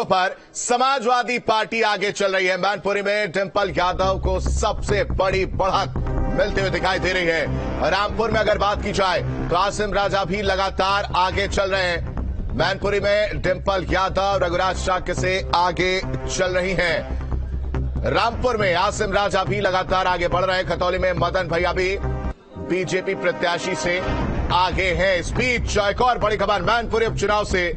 सीटों पर समाजवादी पार्टी आगे चल रही है। मैनपुरी में डिंपल यादव को सबसे बड़ी बढ़त मिलते हुए दिखाई दे रही है। रामपुर में अगर बात की जाए तो आसिम राजा भी लगातार आगे चल रहे हैं। मैनपुरी में डिंपल यादव रघुराज शाक्य से आगे चल रही हैं। रामपुर में आसिम राजा भी लगातार आगे बढ़ रहे हैं। खतौली में मदन भैया भी बीजेपी प्रत्याशी से आगे हैं। इस बीच एक और बड़ी खबर मैनपुरी उपचुनाव से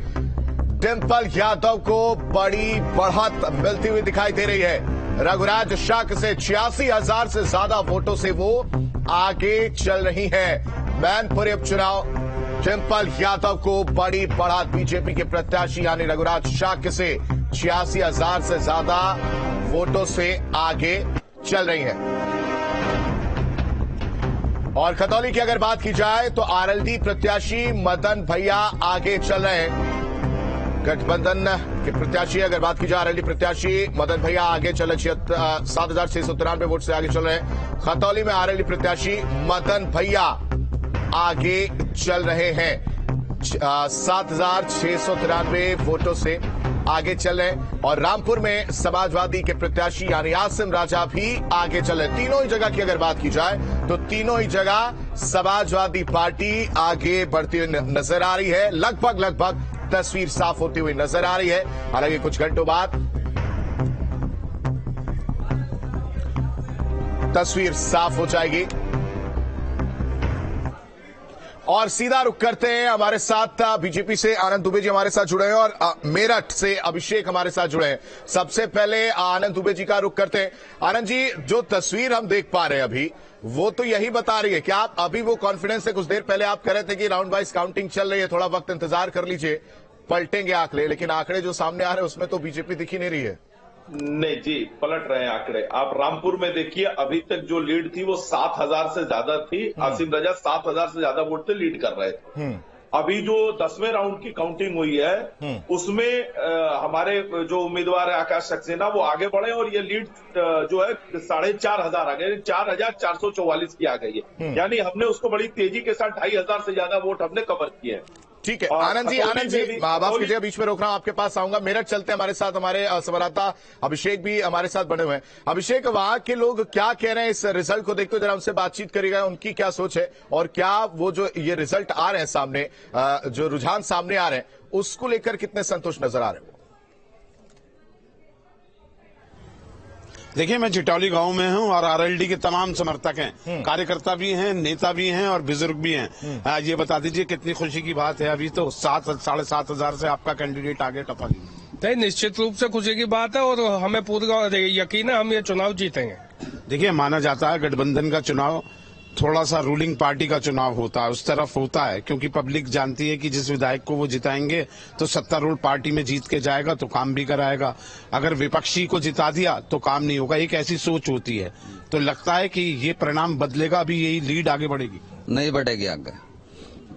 डिंपल यादव को बड़ी बढ़त मिलती हुई दिखाई दे रही है। रघुराज शाक्य से 86,000 से ज्यादा वोटों से वो आगे चल रही हैं। मैनपुरी उपचुनाव डिंपल यादव को बड़ी बढ़त बीजेपी के प्रत्याशी यानी रघुराज शाक्य से 86,000 से ज्यादा वोटों से आगे चल रही है। और खतौली की अगर बात की जाए तो आरएलडी प्रत्याशी मदन भैया आगे चल रहे हैं। गठबंधन के प्रत्याशी अगर बात की जाए आरएलडी प्रत्याशी मदन भैया आगे चल रहे 7,693 वोट से आगे चल रहे हैं। खतौली में आरएलडी प्रत्याशी मदन भैया आगे चल रहे हैं 7,693 वोटों से आगे चल रहे हैं। और रामपुर में समाजवादी के प्रत्याशी यानी आसिम राजा भी आगे चल रहे हैं। तीनों ही जगह की अगर बात की जाए तो तीनों ही जगह समाजवादी पार्टी आगे बढ़ती हुई नजर आ रही है। लगभग तस्वीर साफ होती हुई नजर आ रही है। हालांकि कुछ घंटों बाद तस्वीर साफ हो जाएगी। और सीधा रुख करते हैं हमारे साथ बीजेपी से आनंद दुबे जी हमारे साथ जुड़े हैं और मेरठ से अभिषेक हमारे साथ जुड़े हैं। सबसे पहले आनंद दुबे जी का रुख करते हैं। आनंद जी, जो तस्वीर हम देख पा रहे हैं अभी वो तो यही बता रही है कि आप अभी वो कॉन्फिडेंस से कुछ देर पहले आप कह रहे थे कि राउंड वाइज काउंटिंग चल रही है, थोड़ा वक्त इंतजार कर लीजिए, पलटेंगे आंकड़े, लेकिन आंकड़े जो सामने आ रहे हैं उसमें तो बीजेपी दिख ही नहीं रही है। नहीं जी, पलट रहे हैं आंकड़े। आप रामपुर में देखिए, अभी तक जो लीड थी वो 7,000 से ज्यादा थी। आसिम राजा 7,000 से ज्यादा वोट से लीड कर रहे थे। अभी जो 10वें राउंड की काउंटिंग हुई है उसमें हमारे जो उम्मीदवार है आकाश सक्सेना वो आगे बढ़े और ये लीड जो है 4,500 आ गए, 4,444 की आ गई है। यानी हमने उसको बड़ी तेजी के साथ 2,500 से ज्यादा वोट हमने कवर किए हैं। ठीक है आनंद जी माफ कीजिए बीच में रोक रहा हूं, आपके पास आऊंगा। मेरठ चलते हैं, हमारे साथ हमारे संवाददाता अभिषेक भी हमारे साथ बने हुए हैं। अभिषेक, वहां के लोग क्या कह रहे हैं इस रिजल्ट को देखते हुए, जरा उनसे बातचीत करिएगा, उनकी क्या सोच है और क्या वो जो ये रिजल्ट आ रहे हैं सामने, जो रुझान सामने आ रहे हैं उसको लेकर कितने संतुष्ट नजर आ रहे हैं? देखिए, मैं चिटौली गांव में हूं और आरएलडी के तमाम समर्थक हैं, कार्यकर्ता भी हैं, नेता भी हैं और बुजुर्ग भी हैं। ये बता दीजिए कितनी खुशी की बात है, अभी तो 7,500 से आपका कैंडिडेट आगे टपा नहीं, निश्चित रूप से खुशी की बात है और हमें पूरा यकीन है हम ये चुनाव जीतेंगे। देखिए, माना जाता है गठबंधन का चुनाव थोड़ा सा रूलिंग पार्टी का चुनाव होता है, उस तरफ होता है, क्योंकि पब्लिक जानती है कि जिस विधायक को वो जिताएंगे तो सत्तारूढ़ पार्टी में जीत के जाएगा तो काम भी कराएगा, अगर विपक्षी को जिता दिया तो काम नहीं होगा। एक ऐसी सोच होती है, तो लगता है कि ये परिणाम बदलेगा, भी यही लीड आगे बढ़ेगी? नहीं बढ़ेगी, आगे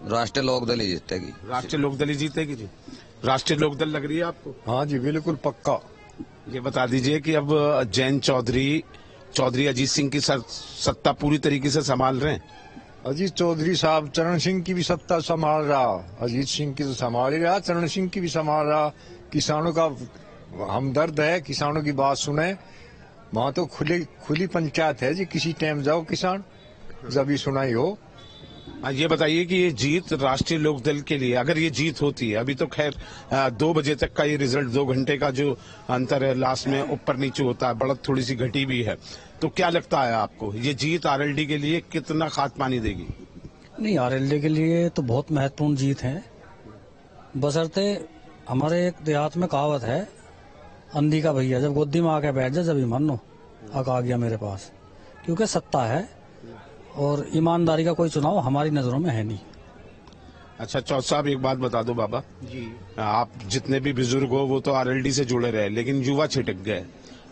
राष्ट्रीय लोकदल ही जीतेगी। राष्ट्रीय लोकदल ही जीतेगी जी? राष्ट्रीय लोकदल लग रही है आपको? हाँ जी, बिल्कुल पक्का। ये बता दीजिए कि अब जैन चौधरी अजीत सिंह की सत्ता पूरी तरीके से संभाल रहे हैं? अजीत चौधरी साहब चरण सिंह की भी सत्ता संभाल रहा, अजीत सिंह की तो संभाल ही रहा, चरण सिंह की भी संभाल रहा। किसानों का हमदर्द है, किसानों की बात सुने। वहाँ तो खुली पंचायत है जी, किसी टाइम जाओ किसान जब भी सुनाई हो। ये बताइए कि ये जीत राष्ट्रीय लोकदल के लिए, अगर ये जीत होती है, अभी तो खैर 2 बजे तक का ये रिजल्ट, 2 घंटे का जो अंतर है, लास्ट में ऊपर नीचे होता है, बढ़त थोड़ी सी घटी भी है, तो क्या लगता है आपको ये जीत आरएलडी के लिए कितना खाद पानी देगी? नहीं, आरएलडी के लिए तो बहुत महत्वपूर्ण जीत है, बशर्ते हमारे एक देहात में कहावत है, अंधी का भैया जब गोदी में आके बैठ जाए जब मानो आ गया मेरे पास, क्योंकि सत्ता है और ईमानदारी का कोई चुनाव हमारी नजरों में है नहीं। अच्छा चौथ साहब, एक बात बता दो बाबा जी, आप जितने भी बुजुर्ग हो वो तो आरएलडी से जुड़े रहे, लेकिन युवा छिटक गए,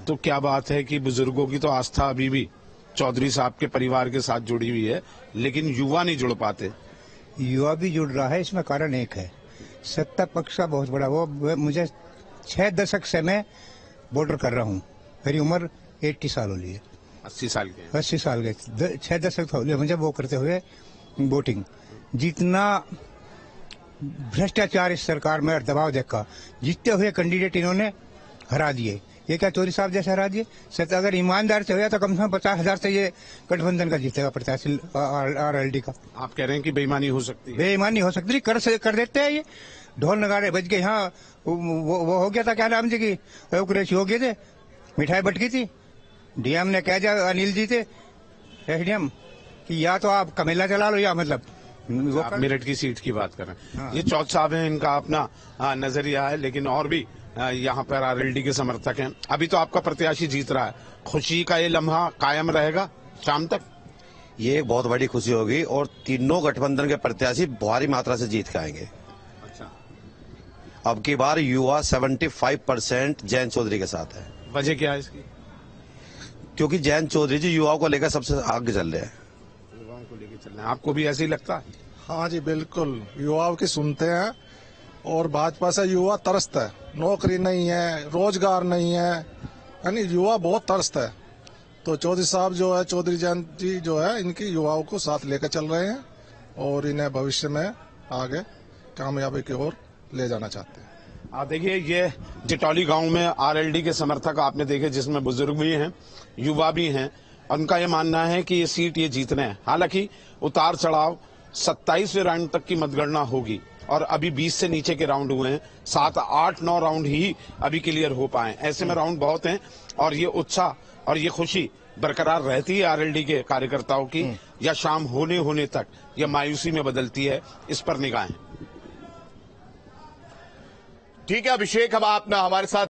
तो क्या बात है कि बुजुर्गों की तो आस्था अभी भी चौधरी साहब के परिवार के साथ जुड़ी हुई है, लेकिन युवा नहीं जुड़ पाते? युवा भी जुड़ रहा है, इसमें कारण एक है, सत्ता पक्ष का बहुत बड़ा, वो मुझे 6 दशक से मैं वोटर कर रहा हूँ, मेरी उम्र 80 साल हो रही है। 80 साल के 6 दशक हो गए मुझे वो करते हुए वोटिंग। जितना भ्रष्टाचार इस सरकार में और दबाव देखा जीतते हुए कैंडिडेट इन्होंने हरा दिए। ये क्या चौधरी साहब जैसे हरा दिए? सत्य अगर ईमानदार से हुआ तो कम से कम 50,000 से ये गठबंधन का जीतेगा प्रत्याशी आरएलडी का। आप कह रहे हैं कि बेईमानी हो सकती है? बेईमानी हो सकती है, कर देते हैं ये। ढोल नगाड़े बज गए। हाँ वो हो गया था, क्या नाम जी की कुरेशी हो गए थे, मिठाई बटकी थी। डीएम ने कह दिया, अनिल जी थे एसडीएम, कि या तो आप कमेला चला लो या मतलब आप मेरठ की सीट की बात कर रहे हैं। हाँ। ये चौथ साहब हैं, इनका अपना नजरिया है, लेकिन और भी यहाँ पर आरएलडी के समर्थक हैं। अभी तो आपका प्रत्याशी जीत रहा है, खुशी का ये लम्हा कायम रहेगा शाम तक? ये एक बहुत बड़ी खुशी होगी और तीनों गठबंधन के प्रत्याशी भारी मात्रा से जीत के आएंगे। अच्छा, अब की बार युवा 75% जयंत चौधरी के साथ है। वजह क्या है इसकी? क्योंकि जयंत चौधरी जी युवाओं को लेकर सबसे आगे चल रहे हैं। युवाओं को लेकर चल रहे हैं, आपको भी ऐसे ही लगता है? हाँ जी बिल्कुल, युवाओं की सुनते हैं और भाजपा से युवा तरसता है। नौकरी नहीं है, रोजगार नहीं है, यानी युवा बहुत तरसता है। तो चौधरी साहब जो है, चौधरी जयंत जी जो है, इनकी युवाओं को साथ लेकर चल रहे हैं और इन्हें भविष्य में आगे कामयाबी की ओर ले जाना चाहते हैं। देखिए, ये जटौली गांव में आरएलडी के समर्थक आपने देखे, जिसमें बुजुर्ग भी हैं, युवा भी हैं। उनका ये मानना है कि ये सीट ये जीतने हैं। हालांकि उतार चढ़ाव 27वें राउंड तक की मतगणना होगी और अभी 20 से नीचे के राउंड हुए हैं। 7, 8, 9 राउंड ही अभी क्लियर हो पाए। ऐसे में राउंड बहुत हैं और ये उत्साह और ये खुशी बरकरार रहती है आरएलडी के कार्यकर्ताओं की, या शाम होने तक यह मायूसी में बदलती है, इस पर निगाहें। ठीक है अभिषेक, अब आप ना हमारे साथ